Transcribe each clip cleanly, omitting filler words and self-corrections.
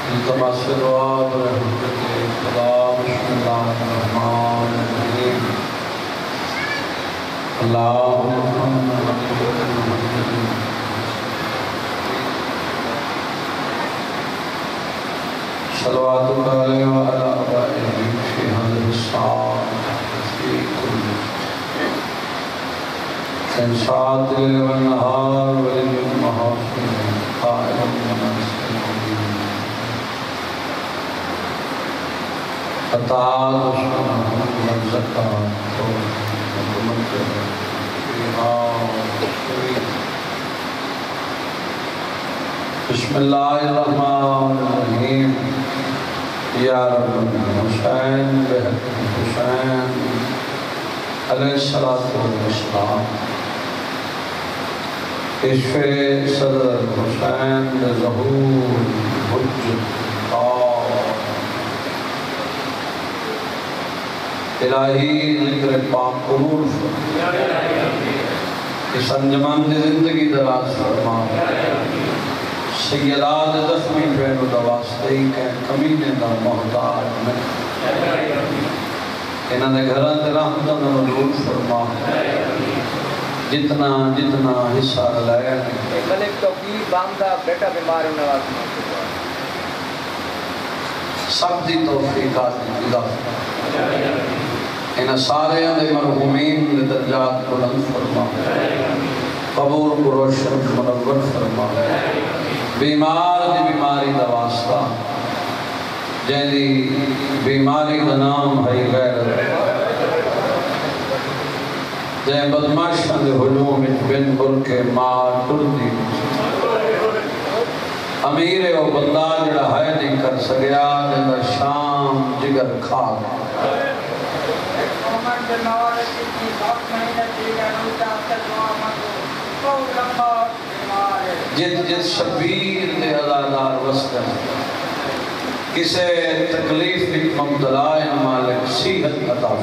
التماس دعا برحمت خدا بسم اللہ الرحمن الرحیم اللہم صلواتک علیہ وعلی آبائہ فی حضر الساعة فی کل سنسات والنہار وللمحافظ قائم مناسبین عطا دشمن والزکاة ومنکر بسم اللہ الرحمن الرحیم یا رب حسین بحق حسین علیہ السلام کشف صدر حسین ظہور حجت الہی ذکر پاک قبول اس انجمن دی زندگی دراز فرما سیدات زخمی پہنو دواستی کہ کمینے دا محتاج میں انہاں نے گھران دے رحمتاں دا نزول فرما جتنا جتنا حصہ لائے ملک توقیر باندھا بیٹا بیمار نواز سب دی توفیقات اضافہ انہاں سارے اندے مرحومین دے درجات بلند فرما قبور کو روشن منور فرما بیمار دی بیماری دا واسطہ جن دی بیماری دا نام ہے غیرت جن بدماشاں دے ہجوم بن برک مار کردی امیر و بندہ جڑا ہے نہیں کر سکیا جن دا شام جگر کھا گیا جت شبیر دے عزادار وسکن کسے تکلیف مبتلا مالک صحت عطا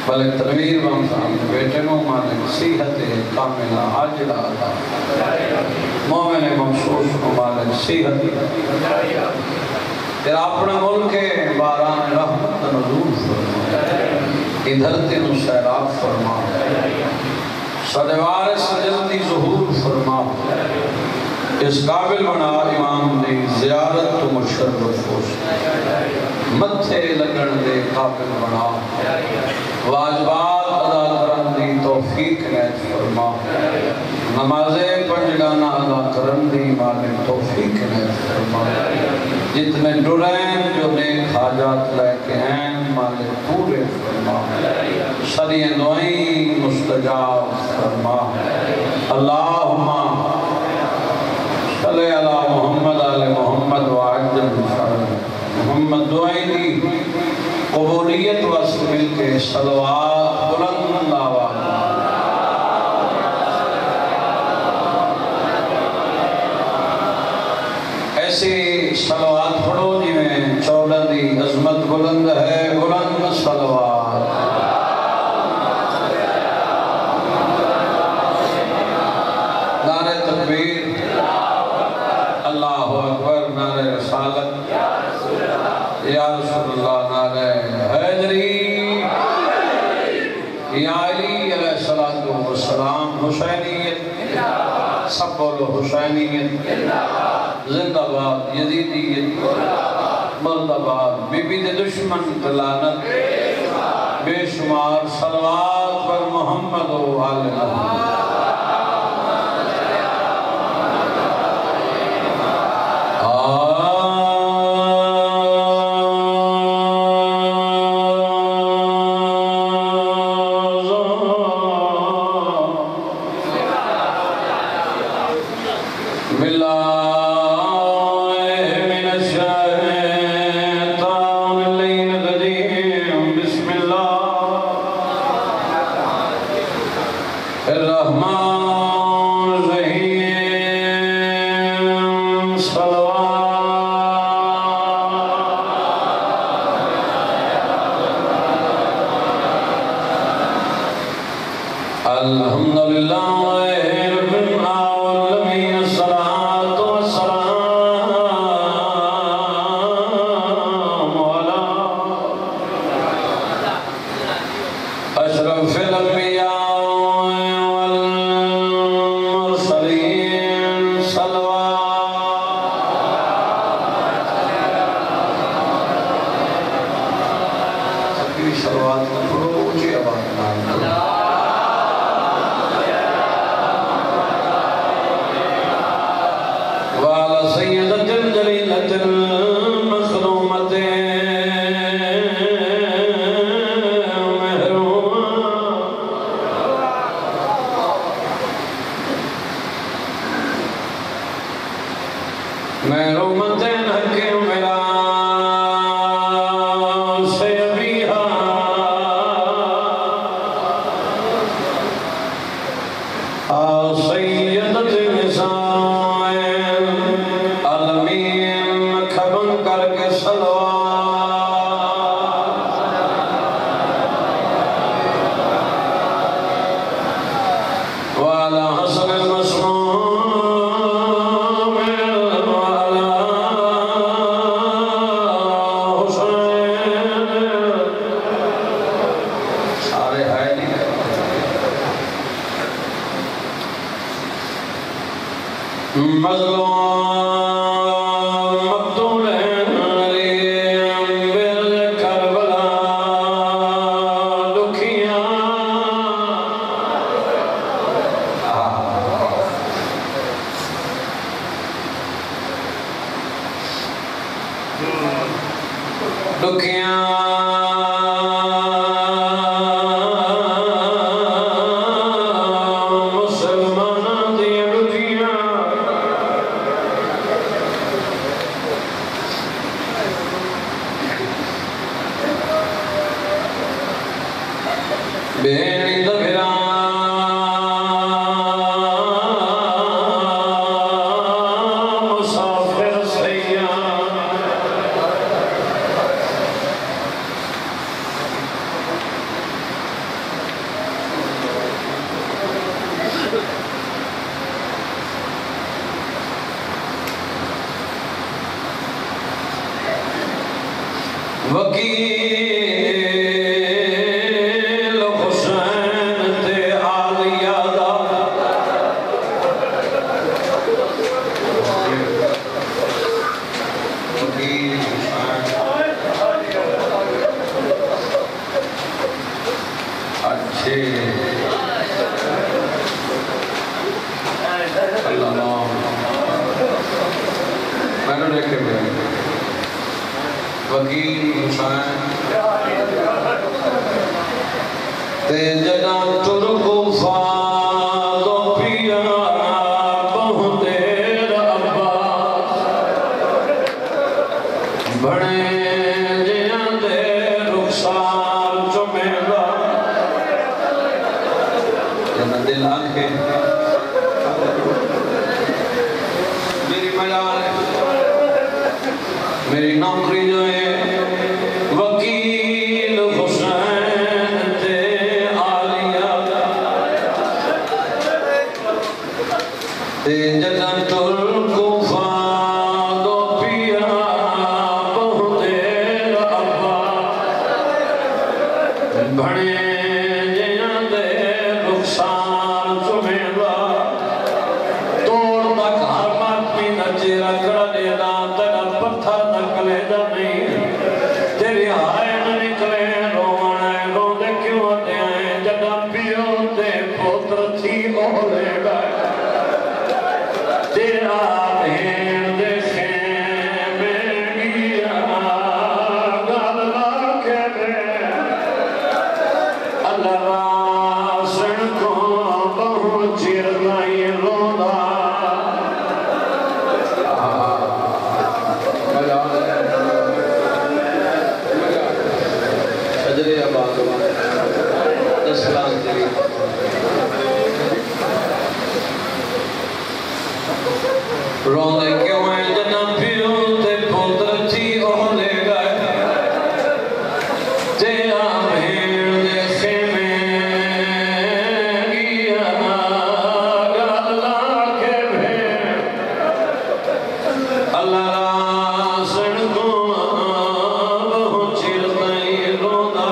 ملک تنویر بامسان بیٹے نو مالک صحت کاملہ عاجلہ عطا مومن مخصوص نو مالک صحت تیرا اپنا ملک باران رحمت نزول فرما ادھر تینو سیراب فرما صدوار سجلتی ظہور فرما اس قابل بنا امام دی زیارت تو مشرف خوش متھے لگن دے قابل بنا واجبات ادا کرن دی توفیق نیت فرما نمازیں پنجگانا ادا کرن دی مالک توفیق نیت فرما جتنے ڈرین جو نیک حاجات لے کے ہیں مالک پورے فرما ساری دعائیں مستجاب فرما اللہم صلی اللہ محمد آل محمد وعجل محمد دعائیں دی قبولیت واسط مل کے صلوات بلند آواز ایسی صلوات پڑھو جی میں چودہ دی عظمت بلند ہے بلند صلوات نعرہ تکبیر اللہ اکبر نعرہ رسالت یا رسول اللہ نعرہ حیدری یا علی علیہ السلام حسینیت سب بولو حسینیت زندہ باد یزیدیت مرد آباد بی بی دے دشمن تلانت بے شمار صلوات پر محمد و آل محمد الحمدللہ رب العالمین الصلاة میں رومت حکیم میرا میری نوکری جو ہے وکیل حسین تے عالیہ تے جدن ترکوفا دو پیا بہتے ابا بھڑے جیاں دے رخسار چمیلا توڑ تک ہر بات میں نچے رکھڑا دینا پتھر نکلے دا نہیں تیری آئے نہ نکلے رونے رو دے کیوں آتے ہیں جدہ پیو تے پوتر تھی اولے گئے تیرا بھین دے خیمے گیا گاللہ کے بے اللہ راسن کو بہت چیر نہیں رونا رونے کیوں ہیں جنہ پیو تے پوتر تھی اولے گئے تیرا بھین دے خیمے گیا گاللہ کے بھین اللہ راسن کو بہت چیر نہیں رونا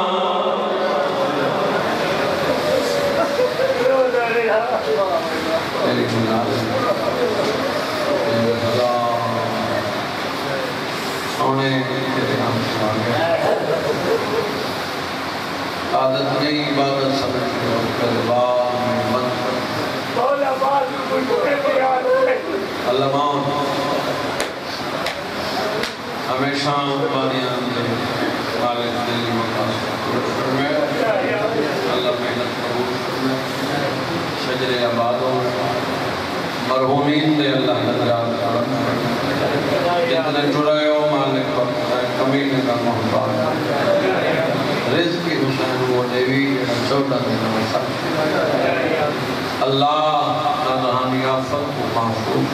میری گناہ سونے تیرے ہم سواگے عادت نہیں عبادت سمجھ کے کر بعد میں بند اللہ ماؤں ہمیشہ بانیاں دے مالک دلی مقاصد پورا فرمائے اللہ محنت قبول فرمائے شجر آبادوں مرحومین دے اللہ نظرات کرم فرمائے جتنے ٹرائے ہو مالک پر کمینے کا محبت رزق کی حسین وہ دیوی چوڑا دینا سب اللہ نظہانی آفت کو محفوظ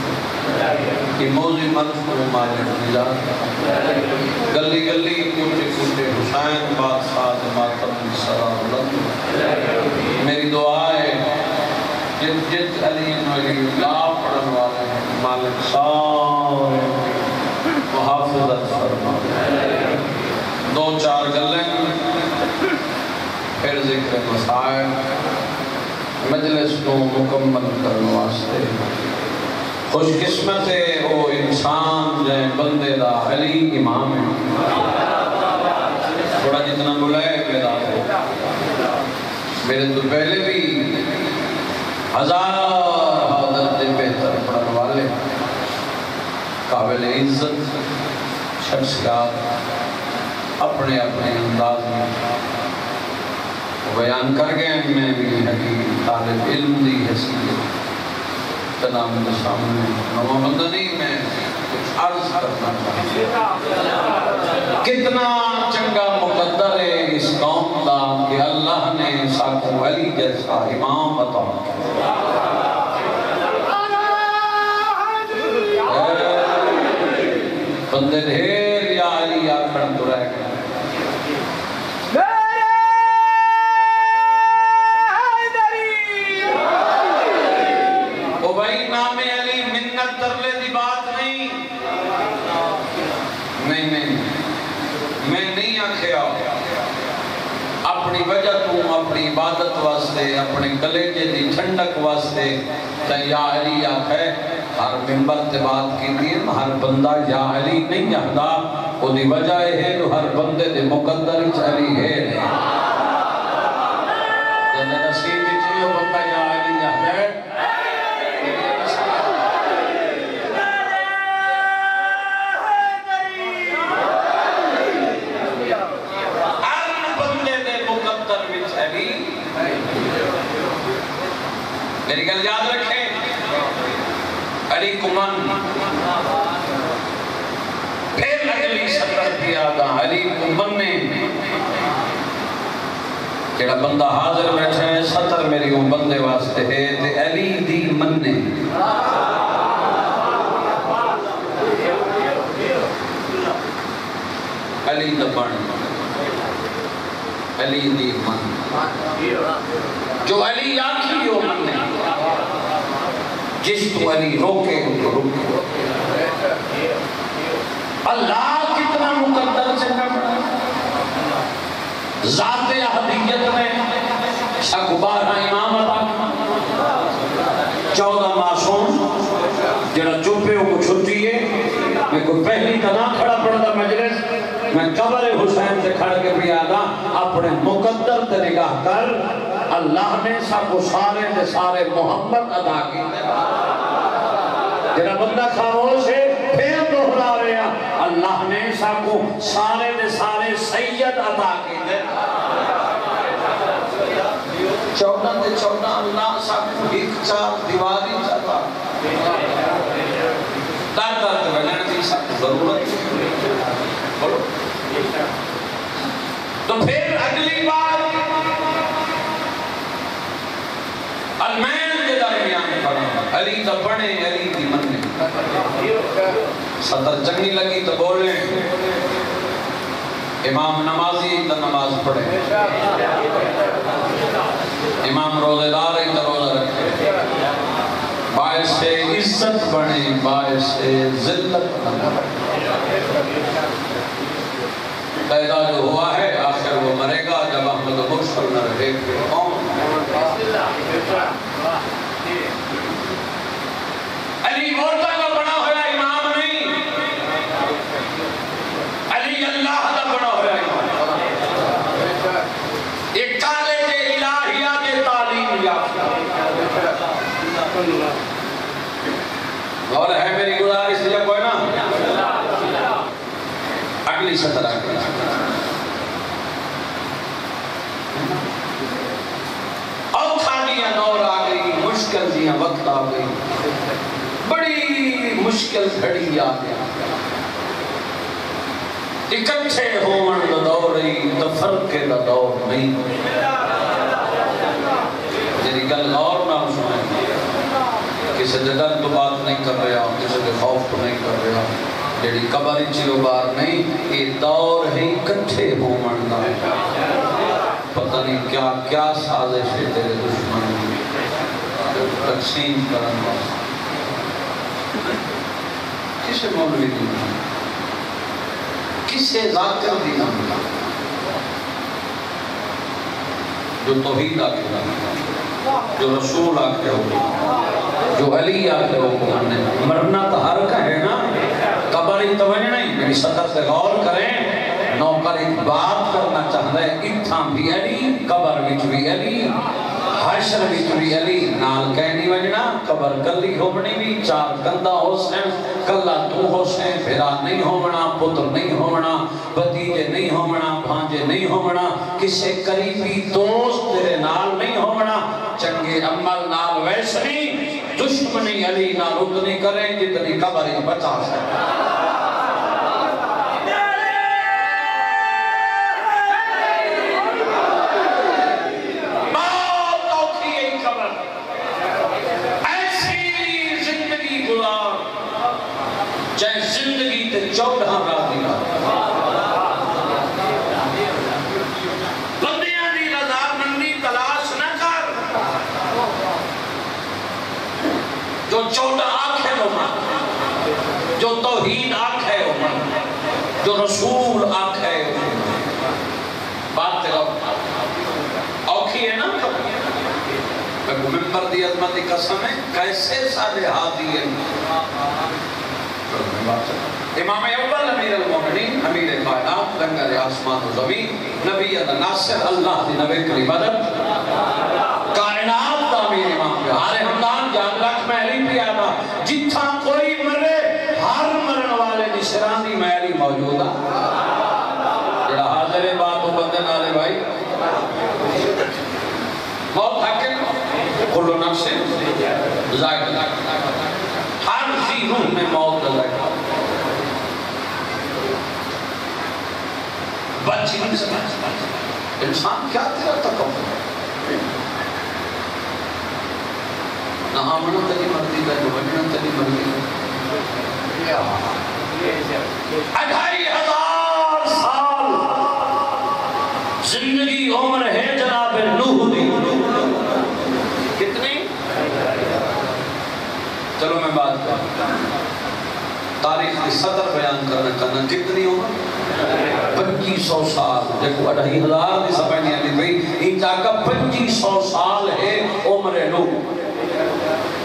کی موزی مرض کو مالک نجات گلی گلی کوٹے کوٹے حسین بادشاہ ماتم سرا بلند میری دعا ہے جت علی علی لا پڑھن والے ہیں مالک سارے محافظت فرما دو چار گلیں پھر ذکر مسائل مجلس کو مکمل کرنے واسطے خوش قسمت ہے وہ انسان جائیں بندے دا علی امام ہے تھوڑا جتنا بلائے پیدا ہو میرے تو پہلے بھی ہزار حضرت بہتر پڑھنے والے قابل عزت شخصیات اپنے اپنے انداز میں بیان کر گئے میں بھی حقیقی طالب علم دی حیثیت تنام کے سامنے نوہ بندہ نہیں میں کچھ عرض کرنا چاہتا کتنا چنگا مقدر ہے اس قوم کا کہ اللہ نے ساکو علی جیسا امام عطا بندے دھیر یا علی آکھن تو رہ گئے اپنی وجہ تو اپنی عبادت واسطے اپنے کلیجے دی ٹھنڈک واسطے یا علی آکھے ہر ممبر تے بات کی دین ہر بندہ یا علی نہیں آہدا وہ دی وجہ ہے جو ہر بندے دے مقدر علی ہے جنہیں نصیب چیئے بندہ یا علی آہدے میری گل یاد رکھیں علی کمن پھر اگلی سطر دیا گا علی کمن نے جڑا بندہ حاضر بیٹھے ہیں سطر میری وہ بندے واسطے ہے تے علی دی من نے علی دبن علی دی من جو علی آکھی ہو من نے جس تو علی روکے تو روکے اللہ کتنا مقدر چنگا ذات احدیت میں شک 12 امام عطا 14 معصوم جڑا چوپے ہو کو چھٹی ہے میں کوئی پہلی تنا کھڑا پڑتا مجلس میں قبر حسین سے کھڑ کے بھی آدھا اپنے مقدر تے نگاہ کر اللہ نے سب کو سارے دے سارے محمد ادا کی جنہا بندہ خاموش ہے پھر دہرا رہے ہیں اللہ نے سب کو سارے دے سارے سید ادا کی 14 دے 14 اللہ سب کو ایک چار دیواری چاہتا دار دار کے بجانے تھی سب ضرورت بولو تو پھر اگلی بات المین کے درمیان پڑھا علی تا پڑھے علی کی من نے صدر چنگی لگی تو بولیں امام نمازی تا نماز پڑھے امام روزے دار تا روزہ رکھے باعث عزت بنے باعث ذلت بنے پیدا جو ہوا ہے آخر وہ مرے گا جب احمد مرسل نہ رہے علی عورتہ کا بنا ہوا امام نہیں علی اللہ کا بنا ہوا امام ایک کالج الہیات تعلیم یافتہ اور ہے میری گزارش سے کوئی نا اگلی سطر آگئی اب تھانیاں دور آگئی مشکل دیاں وقت آگئی بڑی مشکل گھڑی آگئی اکٹھے ہومن دا دور ہی تفرقے دا دور نہیں جیری گل غور نہ سنیں کسی دے ڈر تو بات نہیں کر رہا کسی دے خوف تو نہیں کر رہا جیڑی قبر چیو بار نہیں یہ دور ہی اکٹھے ہومن دا پتہ نہیں کیا کیا سازش ہے تیرے دشمن تقسیم کرن واسطے کسے مولوی دی کسے ذاکر دی جو توحید آکے ہو جو رسول آکے ہو جو علی آکے ہو مرنا تو ہر کا ہے نا قبر توجہ نہیں میری سطح سے غور کریں نوکر ایک بات کرنا چاہتا ہے اتھاں بھی علی قبر وچ بھی علی حشر وچ بھی علی نال کہنی وجنا قبر کلی ہوبنی بھی چار کندہ ہو سین کلا تو ہو سین بھیرا نہیں ہوبنا پتر نہیں ہوبنا بتیجے نہیں ہوبنا بھانجے نہیں ہوبنا کسے قریبی دوست تیرے نال نہیں ہوبنا چنگے عمل نال ویسنی دشمنی علی نال اتنی کریں جتنی قبر بچا سکتا چاہے زندگی تے 14 راضی بندیاں دی رضا مندی تلاش نہ کر جو 14 آنکھیں ہومن جو توحید آنکھیں ہومن جو رسول آنکھیں ہومن بات تیرا اوکھی ہے نا ممبر دی عظمت قسم ہے کیسے سارے حاضی ہیں امام اول امیر المومنین امیر کائنات لنگر آسمان و زمین نبی ناصر اللہ دی نبی کری مدد کائنات دا امیر امام پہ آرے ہمدان جان رکھ محلی پہ آنا جتھا کوئی مرے ہر مرن والے نشران دی محلی موجودہ جڑا حاضر بات ہو بندے نالے بھائی موت حقیق کلو نفس ذائقہ ہر سی روح میں موت ذائقہ بچی نہیں سمجھ انسان کیا تیرا تکبر نہ آمنہ تلی مردی کا جو بجنہ تلی مردی کا 25,000 سال زندگی عمر ہے جناب نوح دی کتنی چلو میں بات کروں تاریخ کی صدر بیان کرنا چاہنا کتنی عمر 2500 سال دیکھو 2,500 دی سمجھنی آلی بھئی ان جاکہ 2500 سال ہے عمر نوح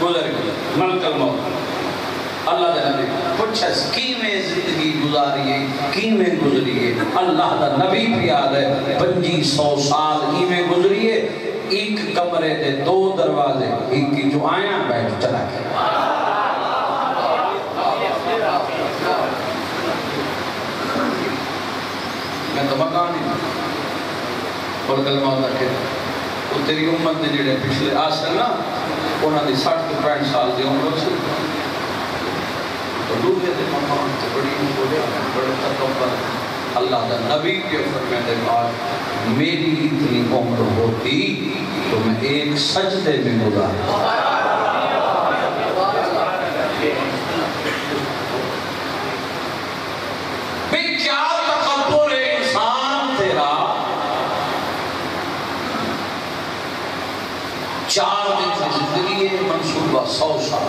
گزر گئی ملک الموت اللہ دے نبی پوچھا کی میں زندگی گزاری ہے کی میں گزری ہے اللہ دا نبی بھی یاد ہے 2500 سال کی میں گزری ہے ایک کمرے دے 2 دروازے ایک کی جو آیا بیٹھ چلا گیا میں تو مکان ہی اور کلمہ ہوتا کہ وہ تیری امت نے جڑے پچھلے آسل نا انہاں دی 60-65 سال دی عمر سے تو دوسرے دے مکان سے بڑی بڑے تکبر اللہ دا نبی کے فرمیدے بعد میری اتنی عمر ہوتی تو میں ایک سجدے میں گزار بھئی کیا تکبر انسان تیرا 4 دن کی زندگی ہے منصوبہ 100 سال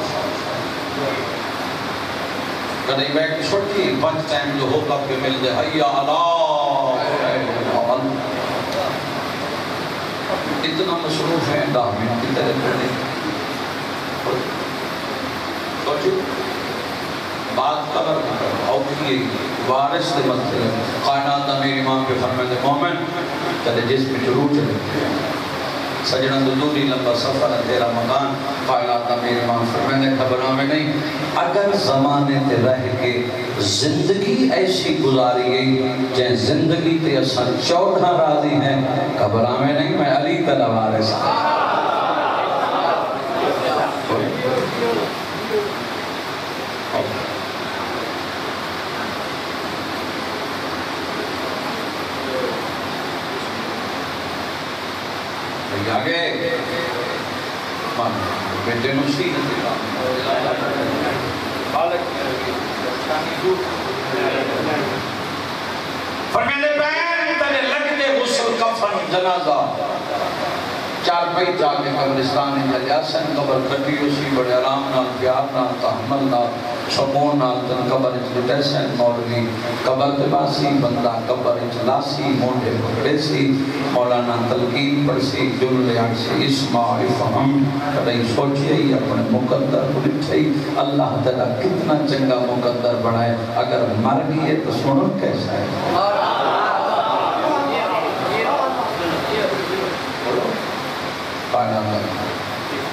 کدھیں بیٹھ چھوٹی 5 ٹائم جو ہوگا پہ مل دے حیٰ اللہ اتنا مصروف ہے 10 منٹ کی طرح کرنے سوچو بات قبر اوکیے وارث دے مطلب کائنات امیر امام پہ فرمائے مومن کہتے جس میں ضرور چلے سجنہ دوری لمبا سفر ہے تیرا مکان کائنات امیر امام فرمائے خبرہ میں نہیں اگر زمانے تے رہ کے زندگی ایسی گزاری گئی جہاں زندگی تے اثر 14 راضی ہیں خبرہ میں نہیں میں علی تعالیٰ وارث نصیحت کا فرمیدے بین تنے لگتے غسل کفن جنازہ چار پئی جا کے قبرستان میں لیا سن قبر کٹی اسی بڑے آرام نال پیار نال تحمل نال سکون نال تن قبر اچھلٹے سن مولوی قبر دباسی بندہ قبر اچھلاسی مونڈے پکڑے سی مولانا تلقین پر سی جملے آن سی اسماء فہم کدئی سوچئے ہی اپنے مقدر کو لکھئے اللہ تعالیٰ کتنا چنگا مقدر بڑھائے اگر مر گئے تو سنو کیسا ہے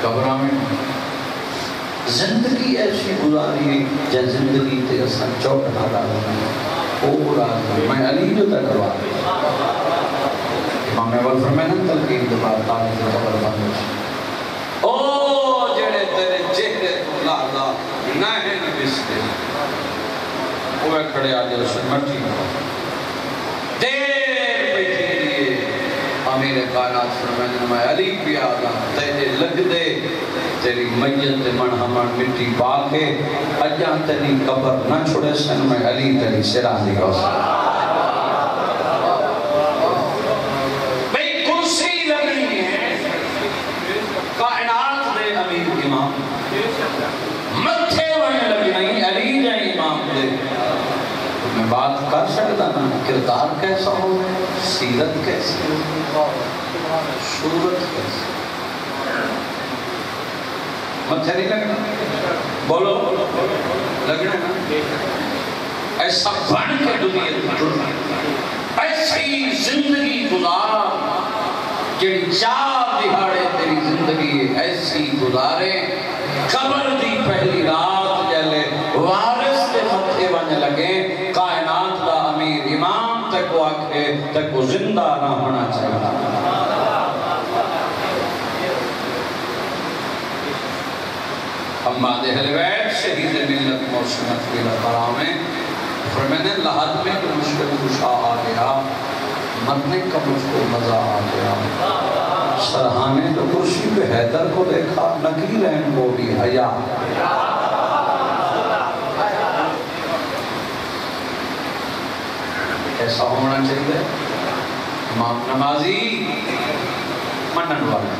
قبرہ میں زندگی ایسی گزاری جن زندگی تے اساں چوٹ نہ ڈالنا پورا میں علی جو تک کروا امام اول فرمائنا تلقین کے بعد تاریخ قبر بند او جڑے تیرے چہرے تو لالا نہن بستے وہ کھڑے آگے اسے مٹی دیر بیٹھی لیے امیر کائنات فرمائنا میں علی بھی آگا تیرے لگ دے تیری میت من ہمان مٹی پاکے اجاں تیری قبر نہ چھوڑے سن میں علی تیری سرا دی گا بھئی کرسی لگنی ہے کائنات دے امیر امام متھے وہیں لگنی علی جائیں امام دے میں بات کر سکتا نا کردار کیسا ہو سیرت کیسی ہو صورت کیسی متھے نہیں لگنا بولو لگنا نا ایسا بن کے دنیا ایسی زندگی گزار جڑی چار دہاڑے تیری زندگی ایسی گزارے قبر دی پہلی رات جلے وارث کے متھے بن لگے کائنات دا امیر امام تک وہ آکھے تک وہ زندہ نہ ہونا چاہیے حماد اہل بیت شہید ملت موسمت کی لقرام میں فرمینے لحد میں تو مشکل خوشا آ گیا مرنے کا مجھ کو مزہ آ گیا سرحانے تو کرسی پہ حیدر کو دیکھا نکیلین کو بھی حیا ایسا ہونا چاہیے امام نمازی منن والا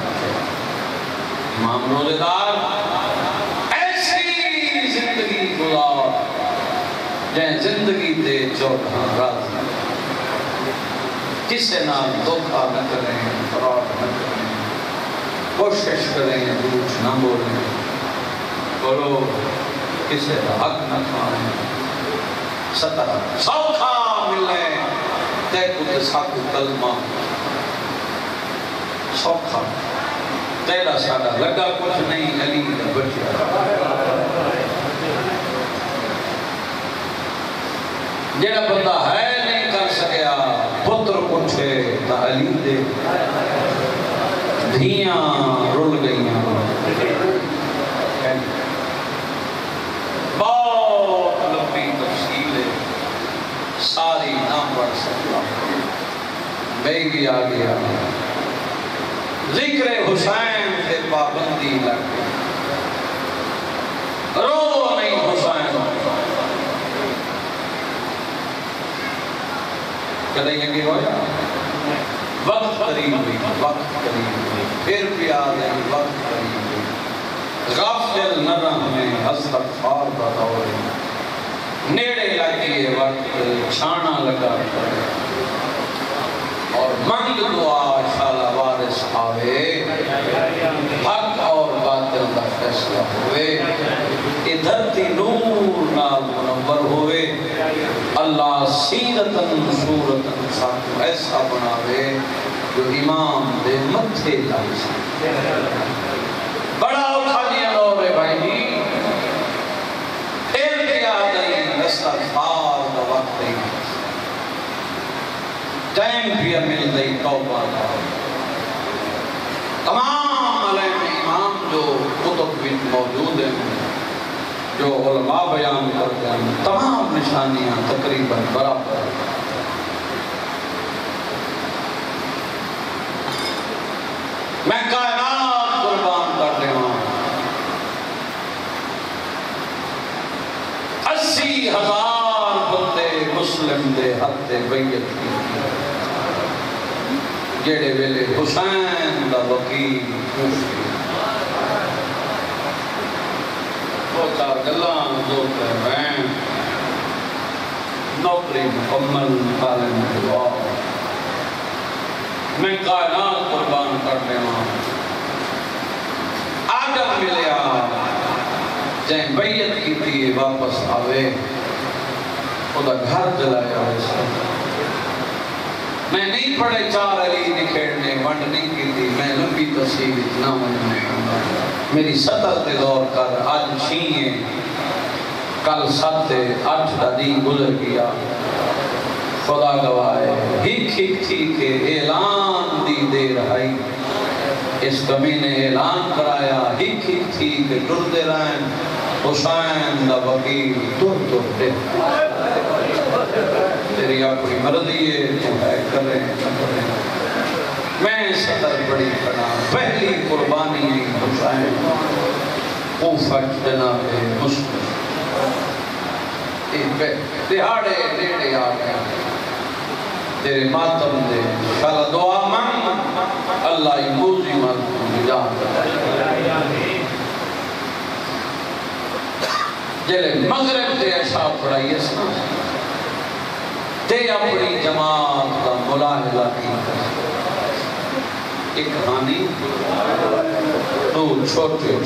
امام روزے دار جائیں زندگی دے چوٹھاں راضی کسے نام دھوکہ نہ کریں فراڈ نہ کریں کوشش کریں جھوٹ نہ بولیں بولو کسے کا حق نہ کھائیں سترہ سوکھا ملیں تے کتے ساکو کلمہ سوکھا تیرا ساڑا لگا کچھ نہیں علی کا بچیا جڑا بندہ ہے نہیں کر سکیا پتر پوچھے تا علی دے دھیاں رول گئیاں بہت لمبی تفصیل ہے ساری نام پڑھ سکتا بیگی آ گیا ذکر حسین سے پابندی لگ گئی رو نہیں حسین کدھے یہ بھی ہویا وقت قریب ہوئی وقت قریب ہوئی پھر بھی آ گئی وقت قریب ہوئی غافل نہ رہنے استغفار کا دور نیڑے لگیے وقت چھانا لگا اور منگ دعا شالا وارث آوے حق اور باطل کا فیصلہ ہوئے ادھر تی نور نال منور ہوئے اللہ سیرتن صورتن ساتھ ایسا بناوے جو امام دے متھے لائی سے بڑا اٹھانیہ دور ہے بھائی جی احتیاط نہیں استغفار کا وقت نہیں ٹائم بھی مل گئی توبہ کا تمام علیہ امام جو کتب میں موجود ہیں جو علماء بیان کرتے ہیں تمام نشانیاں تقریباً برابر میں کائنات قربان کر رہا ہوں 80,000 بندے مسلم دے حد بیعت کی جڑے ویلے حسین دا وکیل کوفی وہ چار گلان دو میں نوکری مکمل عالم دعا میں کائنات قربان کرنے ہوں آدم ملیا جائیں بیعت کی تھی واپس آوے خدا گھر جلایا ویسے میں نہیں پڑھے چار علی نکھیڑنے ونڈ نہیں کی تھی میں لمبی تصیب اتنا ونڈنے میری سطر تے دور کر آج چھیئے کل 7-8 دا دین گزر گیا خدا گوائے ہک تھی کہ اعلان دی دے رہائی اس کمی نے اعلان کرایا ہک تھی کہ ڈر دے رہائیں حسین دا وکیل ڈر دے تیری اپنی مرضی ہے تو ہے کریں میں صدر بڑی پڑا پہلی قربانی حسین کوفت جناب مسلم دہاڑے نیڑے آ گیا تیرے ماتم دے شالا دعا مانگ اللہ موزی مانگ نجات جلے مغرب تے اشاب پڑھائی اسنا تے اپنی جماعت کا ملاحظہ کی ایک کہانی دو چھوٹے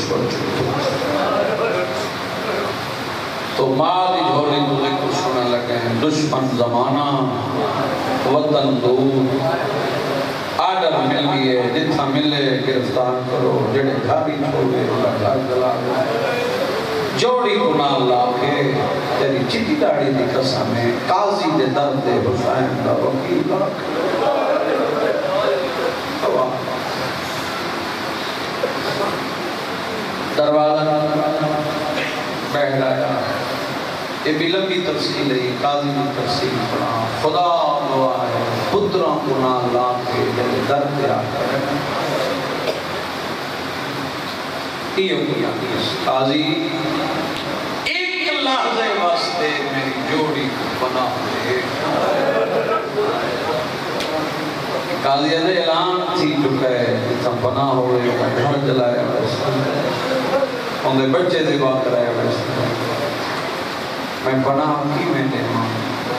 تو ماں دی جھولی تو ذکر سنا لگے ہیں دشمن زمانہ وطن دور آڈر مل لیے جتھا ملے گرفتار کرو جڑے گھاری چھوڑے گھر جلا جوڑی کنال لاکے تیری چٹی داڑی دی قسم ہے قاضی دے درد حسین دا وکیل لاکے دروازہ بہرایا یہ بھی لمبی تفصیل ہے قاضی نے تفصیل پڑھا خدا دعا ہے پتروں کو نہ لا کے جب درد آ کر قاضی ایک لحظے واسطے میری جوڑی کو بنا دے قاضی نے اعلان تھی چکا ہے جتنا بنا ہوئے گھر جلایا انہیں بچے دبا کرایا ویسے میں پناہ کی میں دے ماں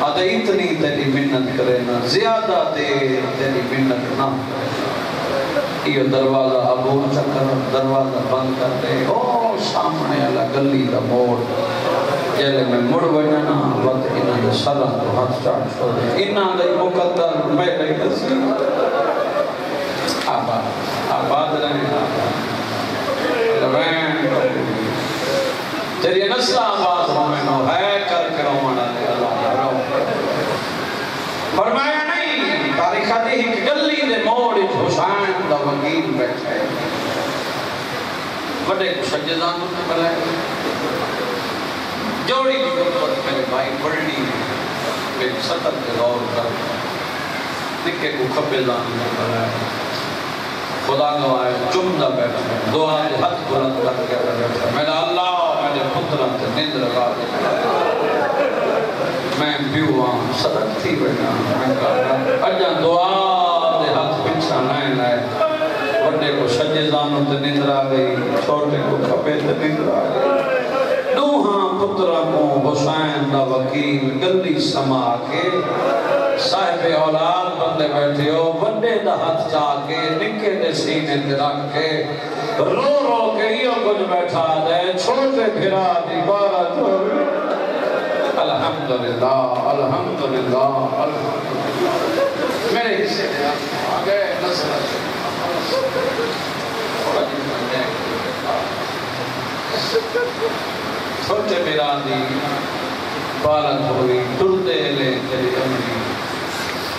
آدھے اتنی تیری منت کرے نا زیادہ دے تیری منت نہ یہ دروازہ عبور چکر دروازہ بند کر دے او سامنے اللہ گلی دا موڑ جیلے میں مڑ بجنا وقت انہاں دے سرہ تو ہاتھ چاٹ چھو دے انہاں دے مقدر میں نہیں دسی آباد رہے تیری نسل آباد ہومنو ہے کر کے رومانا دے اللہ رو فرمایا نہیں تاریخہ دی ایک گلی دے موڑ حسین دا وکیل بیٹھے بڑے شجدان نے بلائے جوڑی کی قدرت میرے بھائی پڑھنی میری سطر کے دور کر نکے کو خبیزان نے بلائے خدا گوائے چمدہ بیٹھا دعا دے ہاتھ بلند کر کے بیٹھا میرا اللہ میرے پتران تے نیند لگا دے میں بیوان صدق تھی بیٹھا میں کہا اجا دعا دے ہاتھ پچھا نائے لائے وڈے کو شجزانوں تے نیند آ گئی چھوٹے کو کھپے تے نیند آ گئی دوہاں پتران کو حسین دا وکیل گلی سما کے صاحب اولاد بندے بیٹھے ہو بندے دا ہاتھ چاہ کے نکے دے سینے تے رکھ کے رو رو کے یہ کچھ بیٹھا دے چھوٹے پھرا دی بارہ چھوڑ الحمدللہ الحمدللہ میرے حصے دے آگے نصر چھوٹے پھرا دی بارہ چھوڑی ٹردے لے تیری امری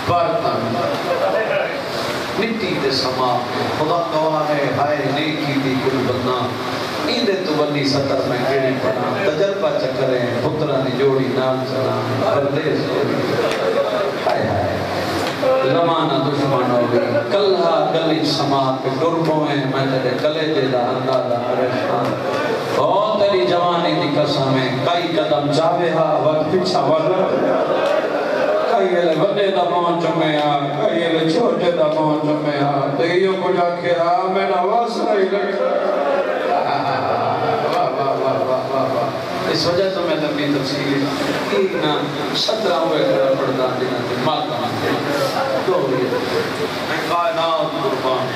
برتن مٹی دے سما خدا دعا ہے ہائے نیکی دی کل بنا ایندے تو بنی سطر میں گیڑی پڑا تجربہ چکریں پترانی جوڑی نام چلا پردیس ہوئی ہائے ہائے زمانہ دشمن ہو گئی کلہا گلی سما پہ ڈرپوں میں تیرے کلے دے دا اندازہ پریشان او تیری جوانی دی قسم ہے کئی قدم چاہے ہاں وقت پچھا والا کئی لے بڑے دا پہنچ میں ہاں کئی لے چھوٹے دا پہنچ میں ہاں دیئیوں کو جا کے ہاں میرا واسرہ ہی لگتا اس وجہ سے میں نے اپنی تفصیل اتنا 17 ہوئے کھڑا پڑھتا دینا تھی ماتا تو ہوئی میں کائنات قربان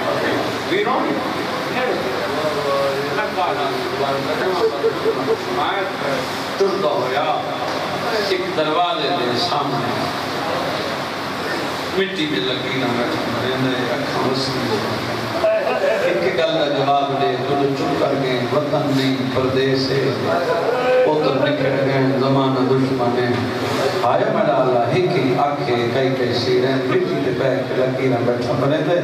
ویروں میں کائنات قربان میں تردہ ہویا ایک دروازے دے سامنے مٹی میں لگی نہ بیٹھا اکھاں وسیع ایک گل کا جواب دے تو چپ کر گئے وطن نہیں پردیس ہے پوتر نکھڑ گئے زمانہ دشمنے آیا میرا اللہ ہی کی آنکھیں کئی کئی سیریں مٹی تے بیٹھ لگی نہ بیٹھا بنے تھے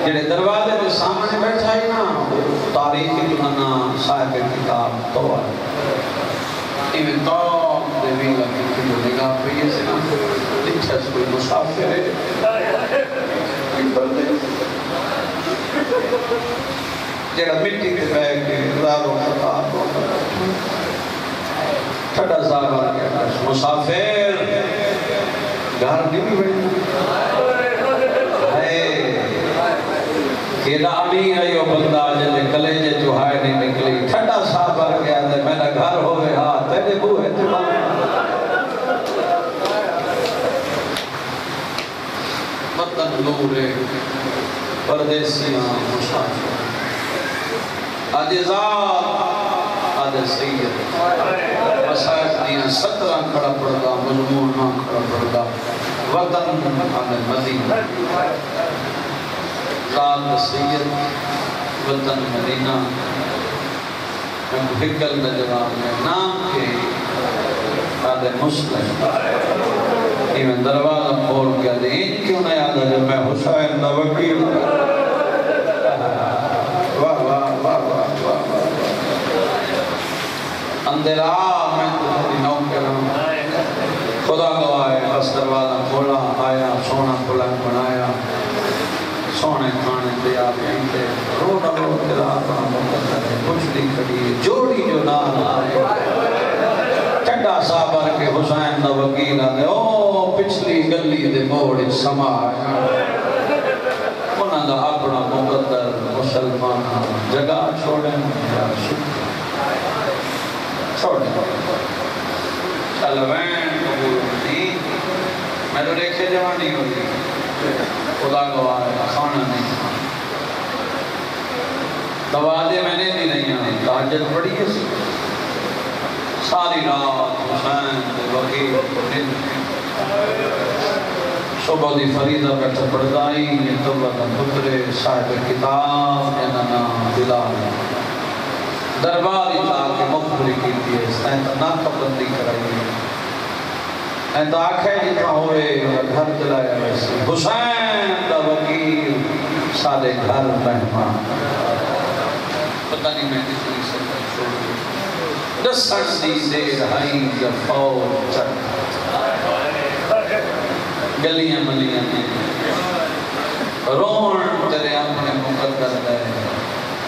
جڑے دروازے دے سامنے بیٹھا ہی نا تاریخی دنانا صاحب کتاب تو ایمیں تو دیوی لگی کی جو نگاہ پہ یہ سے نا لکھا سے کوئی مسافر ہے ایک پردیس جڑا مٹی کے بیگ کے راب و خطاب و ٹھڑا زارہ کہتا ہے مسافر گھر نہیں بیٹھا کیڑا امیر ہے یہ بندہ جلے کلیجے چوہائے نہیں نکلی ٹھڑا صاحب آ گیا ہے میرا گھر ہوئے ہاں تیرے بو ہے وطن لورے پردیسیاں مسافر عجزات عدد سید مسائل دیاں 17 کھڑا پڑھتا مضمون نہ کھڑا پڑھتا وطن عدد مدینہ ذات سید وطن مدینہ بھگل دا جواب میں نام کے عدد مسلم میں دروازہ کھول کے دین کیوں نہیں آدھا جب میں حسین دا وکیل واہ واہ واہ واہ واہ اندر آ میں تجھے نو کروں خدا گواہ ہے بس دروازہ کھولا آیا سونا پلنگ بنایا سونے کھانے دیا پینتے روڑا روڑ کے راپا مقدر ہے کچھ نہیں کھڑی جوڑی جو نال آئے چڑا صابر کے حسین دا وکیل آدھے او پچھلی گلی دے موڑ سما آیا انہاں دا اپنا مقدر مسلمان جگہ چھوڑیں یا چھوڑیں چلوین قبول نہیں میں تو دیکھے جوانی ہوئی خدا گواہ ہے کھانا نہیں دوادے میں نے دی نہیں آنے تحجد پڑی ہے ساری رات حسین دے وکیل صبح دی فریضہ بیٹھا پڑھدائی یہ دولت پترے صاحب کتاب جنہ نام بلال درباری تاکہ مخبری کی دیئے سینتا ناکہ بندی کرائی اینتا آنکھیں جتنا ہوئے گھر جلائے ویسے حسین دا وکیل سارے گھر مہمان پتہ نہیں میں کسی سے چھوڑ گئی دسن دی دیر ہائی یا فوج چڑھ گلیاں ملیاں نے رون تیرے اپنے مقدر لائے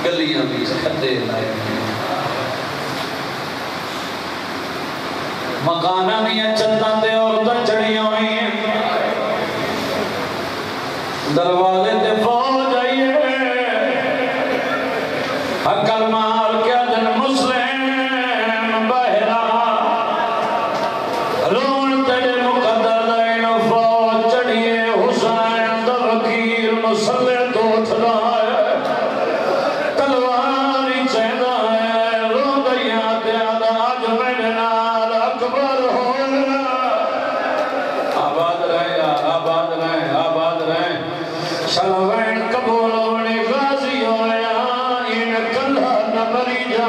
گلیاں بھی کھدے لائے مکانہ نہیں چندہ دے اور در چڑھیاں ہوئی ہیں دروازے تے فوج آئیے حقل مال کیا دن مسلم بہرا رون تیرے مقدر لائن فوج چڑھیے حسین دا وکیل مسلح تو اٹھنا ہے تلواری چہنا ہے رو گئیاں دیادا آج میں نال اکبر ہونا آباد رہے آباد رہے آباد رہے شلوین قبول ہونے غازی ہویا ان کلہ نہ مری جا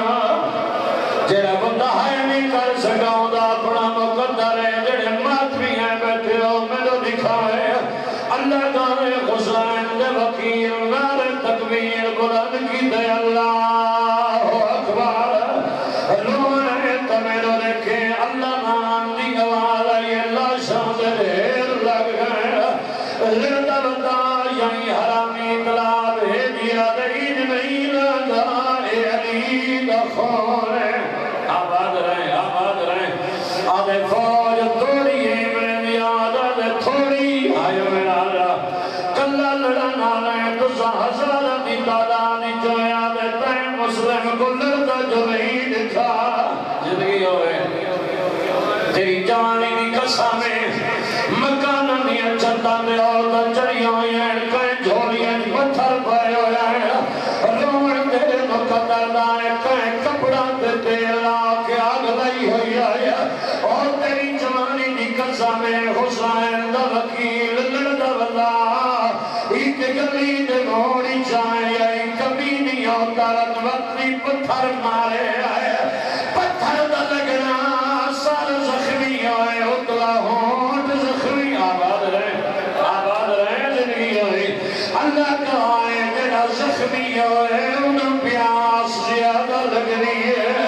جڑا بندہ ہے نہیں کر سکاؤں دا اپنا مقدر ہے جڑے مات بھی ہیں بیٹھے ہو میں تو دکھائے اللہ دارے حسین دے وکیل نار تکبیر بلند کی دے اللہ اکبر لونے تمیرو دیکھے اللہ نام دی گوالا یہ لاشاں دے دیر لگ گئے زندہ بندہ یعنی حرامی اطلاع بھیجیا دید نہیں لگا اے علی دا خون آباد رہے زندگی ہوئے تیری جوانی دی قسم مکانہ دیا چھتا دے عورتاں چڑھی ہوئی ہیں کہیں جھولیاں پتھر پائے ہوئے ہیں روڑ تیرے مقدر دائیں کہیں کپڑا تے تیلا کے آگ لائی ہوئی ہے اور تیری جوانی دی قسم حسین دا وکیل لڑدا واللہ ایک گلی دے موڑی چاہیں یا ایک کبھی نہیں ہوتا رت وقتی پتھر مارے آئے پتھر دا لگنا سر زخمی ہوئے اتلا ہونٹ زخمی آباد رہے زندگی ہوئی اللہ کا آئے جڑا زخمی ہوئے انہوں پیاس زیادہ لگ رہی ہے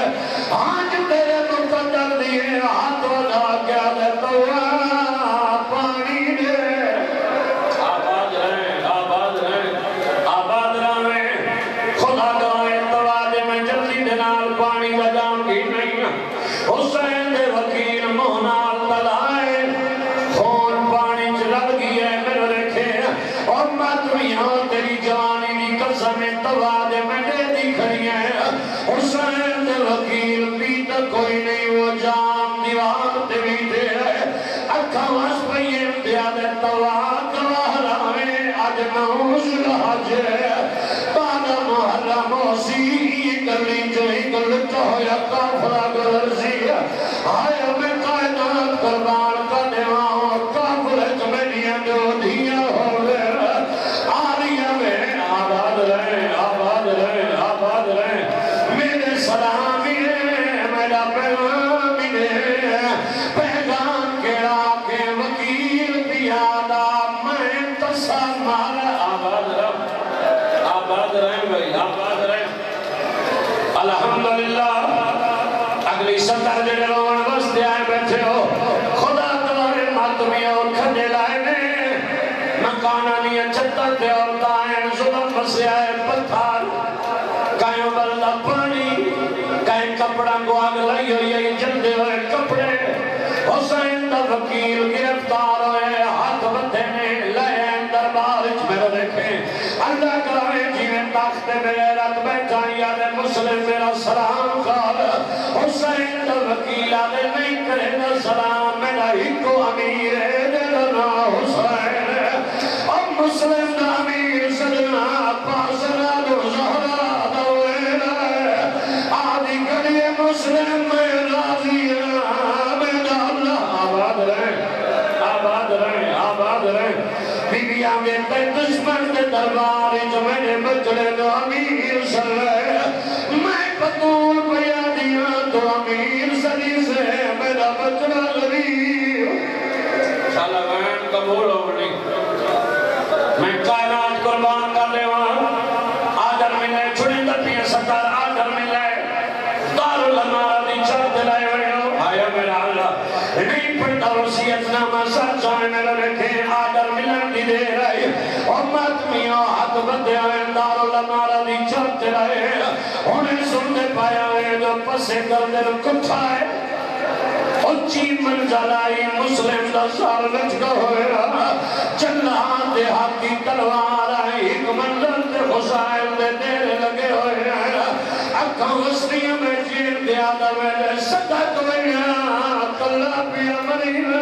آج تیرے مقدر دیئے ہاتھ ودا کیا دے تو پانی دے آباد رہے خدا کا آئے توادے میں جلدی دنال پانی کا جام کی نہیں حسین دے وکیل مہنال تلائے خون پانی چلگ گیا ہے میرے رکھے اور ماتمیاں تیری جوانی بھی قسم توادے میں دے دی کھڑی ہے حسین دے وکیل پیتا کوئی نہیں وہ جام دیوار تے بھی دے اکھا واس پہیے دیا دے تواد گواہرانے آج نوز لحاجے بانا محرم وسیعی گلی جو ہی گلتا ہو یا کافرہ گرزی آئے ہمیں کائنات قربان کا دیوان کافرہ جمعیاں جو دھیا ہو گئے آریا میں آباد رہے میرے سلامی ہے میرا پیغامی ہے پیغام کے آکے وکیل بیادا میں تصمال آباد رہے بھائی آباد رہے الحمدللہ اگلی سطح جنہیں روان وستے آئے بیٹھے ہو خدا تمہارے ماتمی اور کھنے لائے نے مکانہ نہیں چھتا تھے اور تائیں ظلم وسے آئے پتھار کہیں بلدہ پانی کہیں کپڑا کو آگ لائی ہوئی ہے جلدے ہوئے کپڑے حسین دا وکیل گرفتار ہوئے ہاتھ بدھنے لائے دربار اچ میرے دیکھیں اللہ کرائے جیویں تاخت میرے رت بیٹھائیں یاد مسلم میرا سلام خال حسین دا وکیل آدھے نہیں کرے نا سلام میرا ہی کو امیر ہے دلنا حسین اور مسلم دا امیر سجنا پاسنا دو زہرہ دوینا آدھی کڑیے مسلم میں راضی میرا اللہ آباد رہے بی بی آگے تے دشمن کے دربار جو میں نے بچڑے دو امیر صلی میں پتول پیا دیا تو امیر صلی سے میرا بچڑا غریب سالوین قبول ہوگی میں کائنات قربان کر لے وہاں آدر ملے چھڑے دپیاں ستار آدر ملے دارالعمارہ دی چاہت لائے ہوئے ہو آیا میرا اللہ نہیں پڑھتا وسیعت نامہ سر جانے میرا رکھے آدر ملن دی دے رہے اور ماتمیوں حق بدے آئے دارالعمارہ دی چاہت لائے انہیں سننے پایا ہے جو پسے کر دل کٹھائے اچھی منزل آئی مسلم دا سال لچ کا ہوئے چلہاں دے ہاتھی تلوار آئی ایک منزل دے خسائل دے دیرے لگے ہوئے اکھاں وسطیاں میں چیر دیا دا ویلے صدق وینا کلہ پیا مریلے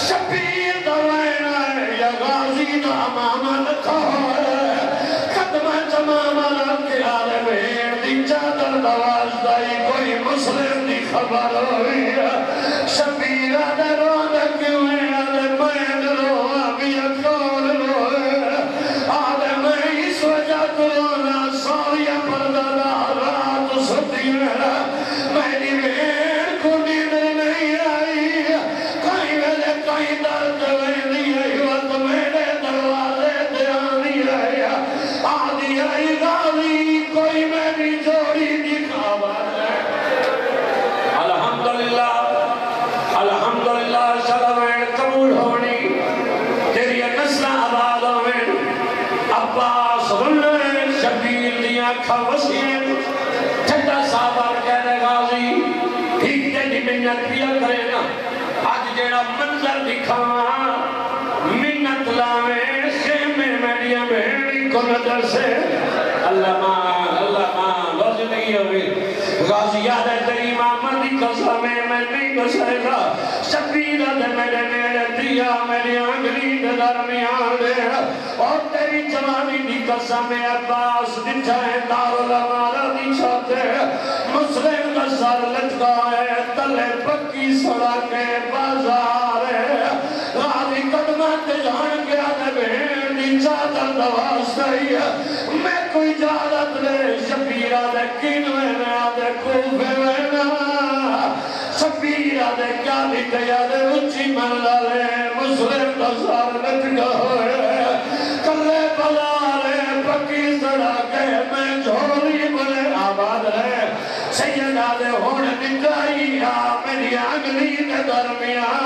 شبیر دا وینا یا غازی دا امامہ لکھا ہوئے قدمہ جمامہ لکھے آلے بھیڑ دی چادر دواز دائی کوئی مسلم دی خبر ہوئی شبیرہ دے رو دے کیوں ہے آلے میں رو ابھی اکول رو آلے میں اس وجہ کرونا سوریا پردہ رات ستی میری بھیڑ کو نیند نہیں آئی کہیں ویلے کہیں درد ویلی آئی وقت میرے دروازے دے آنی آئی آدھی آئی غالی کوئی میری جوڑی دکھا بات ہے الحمدللہ سلوین قبول ہونی تیری نسلہ آباد ہوئے عباس غلن شبیر دیا کھا وسیعن چھٹا صحابہ کہنے غازی ٹھیک تے دی منت پیا کرے نا آج جیڑا منظر دکھاواں منت لاویں خیمے میڈیا بھیڑی کو نظر سے اللہ مان روز نہیں ہوئی غازیات تیری ماما دی قسم ہے میں نہیں کسے گا شبیرہ دے میرے میرے دیا میری آنگلی دے درمیان دے اور تیری جوانی دی قسم ہے عباس دی چاہے دارالعمارہ دی چھاتے مسلم کا سر لٹکا ہے تلے پکی سڑکے بازار ہے غازی قدمہ تے جان گیا دے بہن دی چادر دواز گئی ہے میں کوئی اجازت لے شبیرہ دے کنوے میں آدھے کوفے میں نا شبیرہ دے کیا لکھیا دے اچھی منلہ لے مسلم کا سار لٹکا ہوئے کلے بلارے پکی سڑکے میں جھولی بلے آباد ہے سیدہ دے ہونے نکائی میری آنگلی دے درمیان